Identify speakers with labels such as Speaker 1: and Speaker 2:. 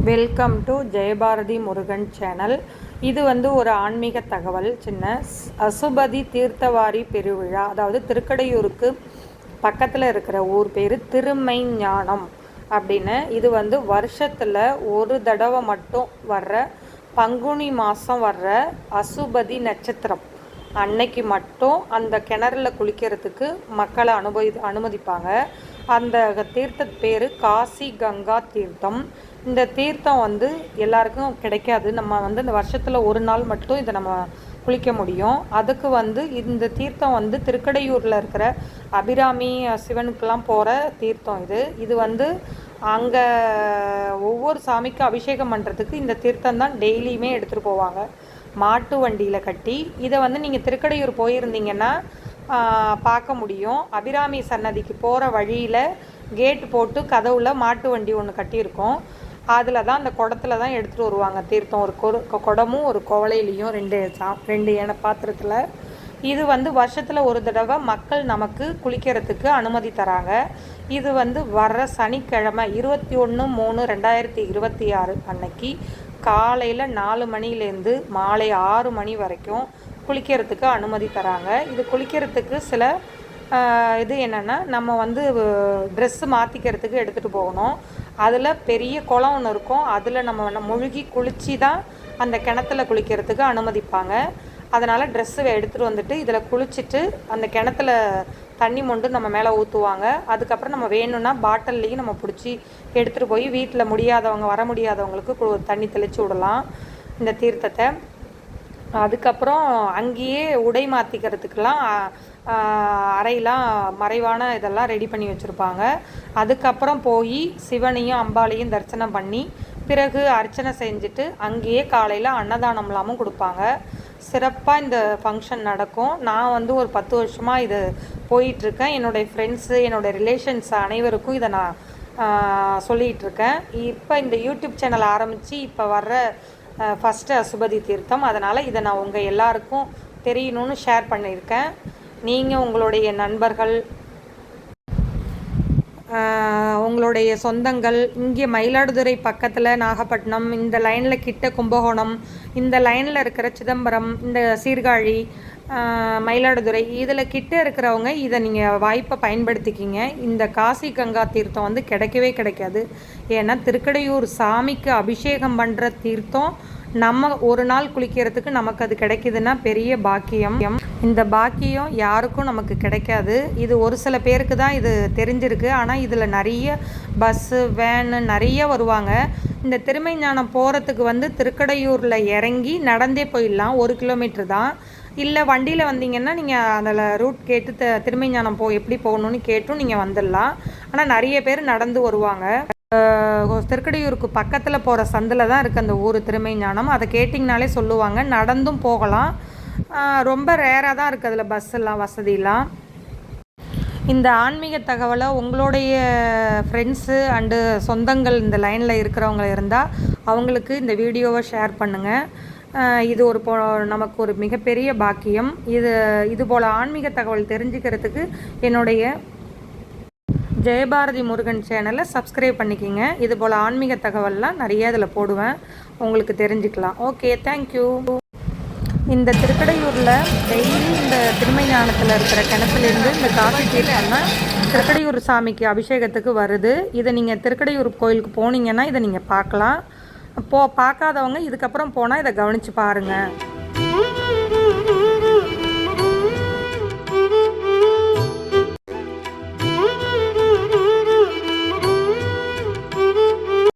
Speaker 1: Welcome to Jayabharathi Murugan channel. இது ஒரு ஆன்மீக தகவல். சின்ன அசுபதி தீர்த்தவாரி பெருவிழா, அதாவது திருக்கடையூருக்கு பக்கத்தில் இருக்கிற ஊர் பேர் திருமைஞானம் அப்படின்னு. இது வருஷத்தில் ஒரு தடவை மட்டும் வர்ற பங்குனி மாதம் வர்ற அசுபதி நட்சத்திரம் அன்னைக்கு மட்டும் அந்த கிணறுல குளிக்கிறதுக்கு மக்களை அனுமதிப்பாங்க. அந்த தீர்த்த பேர் காசி கங்கா தீர்த்தம். இந்த தீர்த்தம் எல்லாருக்கும் கிடைக்காது. நம்ம இந்த வருஷத்தில் ஒரு நாள் மட்டும் இதை நம்ம குளிக்க முடியும். அதுக்கு இந்த தீர்த்தம் திருக்கடையூரில் இருக்கிற அபிராமி சிவனுக்கெல்லாம் போகிற தீர்த்தம் இது அங்கே ஒவ்வொரு சாமிக்கு அபிஷேகம் பண்ணுறதுக்கு இந்த தீர்த்தம் தான் டெய்லியுமே எடுத்துகிட்டு போவாங்க மாட்டு வண்டியில் கட்டி. இதை நீங்கள் திருக்கடையூர் போயிருந்தீங்கன்னா பார்க்க முடியும். அபிராமி சன்னதிக்கு போகிற வழியில் கேட்டு போட்டு கதவுல மாட்டு வண்டி ஒன்று கட்டியிருக்கோம். அதில் தான் அந்த குடத்துல தான் எடுத்துகிட்டு வருவாங்க தீர்த்தம். ஒரு குடமும் ஒரு குவளையிலையும் ரெண்டு எண்ணெய் பாத்திரத்தில். இது வருஷத்தில் ஒரு தடவை மக்கள் நமக்கு குளிக்கிறதுக்கு அனுமதி தராங்க. இது வர்ற சனிக்கிழமை 21/3/2026 அன்னைக்கு காலையில் 4 மணிலேருந்து மாலை 6 மணி வரைக்கும் குளிக்கிறதுக்கு அனுமதி தராங்க. இது குளிக்கிறதுக்கு சில இது என்னென்னா, நம்ம ட்ரெஸ்ஸு மாற்றிக்கிறதுக்கு எடுத்துகிட்டு போகணும். அதில் பெரிய குளம் ஒன்று இருக்கும். அதில் நம்ம முழுகி குளித்து தான் அந்த கிணத்துல குளிக்கிறதுக்கு அனுமதிப்பாங்க. அதனால் ட்ரெஸ்ஸு எடுத்துகிட்டு வந்துட்டு இதில் குளிச்சுட்டு அந்த கிணத்துல தண்ணி மொண்டு நம்ம மேலே ஊற்றுவாங்க. அதுக்கப்புறம் நம்ம வேணும்னா பாட்டில்லையும் நம்ம பிடிச்சி எடுத்துகிட்டு போய் வீட்டில் வர முடியாதவங்களுக்கு தண்ணி தெளித்து விடலாம் இந்த தீர்த்தத்தை. அதுக்கப்புறம் அங்கேயே உடை மாற்றிக்கிறதுக்கெல்லாம் அறையெல்லாம் மறைவான இதெல்லாம் ரெடி பண்ணி வச்சுருப்பாங்க. அதுக்கப்புறம் போய் சிவனையும் அம்பாளையும் தரிசனம் பண்ணி பிறகு அர்ச்சனை செஞ்சுட்டு அங்கேயே காலையில் அன்னதானம்லாமும் கொடுப்பாங்க. சிறப்பாக இந்த ஃபங்க்ஷன் நடக்கும். நான் ஒரு 10 வருஷமாக இது போயிட்டுருக்கேன். என்னுடைய ஃப்ரெண்ட்ஸு, என்னோடய ரிலேஷன்ஸ் அனைவருக்கும் இதை நான் சொல்லிகிட்ருக்கேன். இப்போ இந்த யூடியூப் சேனல் ஆரம்பித்து இப்போ வர்ற ஃபஸ்ட்டு அசுபதி தீர்த்தம். அதனால் இதை நான் உங்கள் எல்லாருக்கும் தெரியணும்னு ஷேர் பண்ணியிருக்கேன். நீங்கள் உங்களுடைய நண்பர்கள், உங்களுடைய சொந்தங்கள், இங்கே மயிலாடுதுறை பக்கத்தில் நாகப்பட்டினம், இந்த லைனில் கிட்ட கும்பகோணம், இந்த லைனில் இருக்கிற சிதம்பரம், இந்த சீர்காழி, மயிலாடுதுறை, இதில் கிட்ட இருக்கிறவங்க இதை நீங்கள் வாய்ப்பை பயன்படுத்திக்கிங்க. இந்த காசி கங்கா தீர்த்தம் கிடைக்கவே கிடைக்காது. ஏன்னா திருக்கடையூர் சாமிக்கு அபிஷேகம் பண்ணுற தீர்த்தம் நம்ம ஒரு நாள் குளிக்கிறதுக்கு நமக்கு அது கிடைக்குதுன்னா பெரிய பாக்கியம். இந்த பாக்கியம் யாருக்கும் நமக்கு கிடைக்காது. இது ஒரு சில பேருக்கு தான் இது தெரிஞ்சிருக்கு. ஆனால் இதில் நிறைய பஸ்ஸு, வேனு நிறைய வருவாங்க. இந்த திருமைஞானம் போகிறதுக்கு திருக்கடையூரில் இறங்கி நடந்தே போயிடலாம். 1 கிலோமீட்டர் தான். இல்லை வண்டியில் வந்தீங்கன்னா நீங்கள் அதில் ரூட் கேட்டு திருமைஞானம் எப்படி போகணுன்னு கேட்டும் நீங்கள் வந்துடலாம். ஆனால் நிறைய பேர் நடந்து வருவாங்க. திருக்கடையூருக்கு பக்கத்தில் போகிற சந்தில் தான் இருக்குது அந்த ஊர் திருமைஞானம். அதை கேட்டிங்கனாலே சொல்லுவாங்க. நடந்தும் போகலாம். ரொம்ப ரேராக தான் இருக்குது அதில் பஸ்ஸெல்லாம் வசதியெல்லாம். இந்த ஆன்மீக தகவலை உங்களுடைய ஃப்ரெண்ட்ஸு அண்டு சொந்தங்கள் இந்த லைனில் இருக்கிறவங்க இருந்தால் அவங்களுக்கு இந்த வீடியோவை ஷேர் பண்ணுங்கள். இது நமக்கு ஒரு மிகப்பெரிய பாக்கியம். இது போல் ஆன்மீக தகவல் தெரிஞ்சுக்கிறதுக்கு என்னுடைய ஜெயபாரதி முருகன் சேனலை சப்ஸ்கிரைப் பண்ணிக்கிங்க. இது போல் ஆன்மீக தகவல்லாம் நிறைய இதில் போடுவேன், உங்களுக்கு தெரிஞ்சுக்கலாம். Okay, thank you. இந்த திருக்கடையூரில் டெய்லி இந்த திருமைஞானத்தில் இருக்கிற கிணத்துலேருந்து இந்த காசி தீர்த்தம்னா திருக்கடையூர் சாமிக்கு அபிஷேகத்துக்கு வருது. இதை நீங்கள் திருக்கடையூர் கோயிலுக்கு போனீங்கன்னா இதை நீங்கள் பார்க்கலாம். பார்க்காதவங்க இதுக்கப்புறம் போனால் இதை கவனித்து பாருங்கள்.